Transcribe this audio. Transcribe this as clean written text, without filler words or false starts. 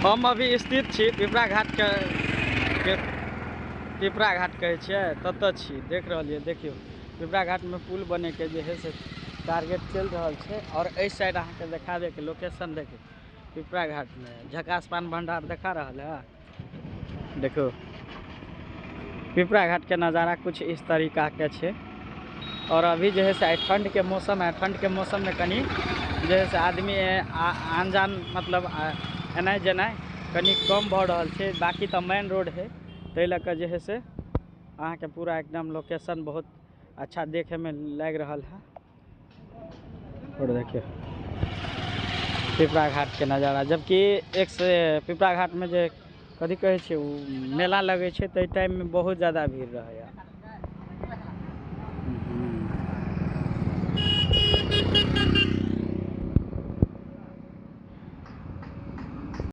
हम अभी स्थित छी पिपरा घाट के पिपरा घाट कहै छियै ततऽ छी, देख रहलियै। देखियो पिपरा घाट में पुल बने के जे है से टारगेट चल रहा है। और इस साइड अहाँके देखाबे के लोकेशन देखिए पिपरा घाट में झकास पान भंडार देखा रहा है। देखो पिपरा घाट के नज़ारा कुछ इस तरीका के छे। और अभी जो है से ठंड के मौसम है, ठंड के मौसम में कनी जो है से आदमी आन जान मतलब एनाइ जेनाइ कनी कम भ रहल छे। बाकी तो मेन रोड है, तै लके जो है से अहाँ के पूरा एकदम लोकेशन बहुत अच्छा देखे में लग रहा है। और देखिए पिपरा घाट के नज़ारा, जबकि एक से पिपरा घाट में जो कथी कहे छे मेला लगे छे, तो टाइम में बहुत ज़्यादा भीड़ रहे।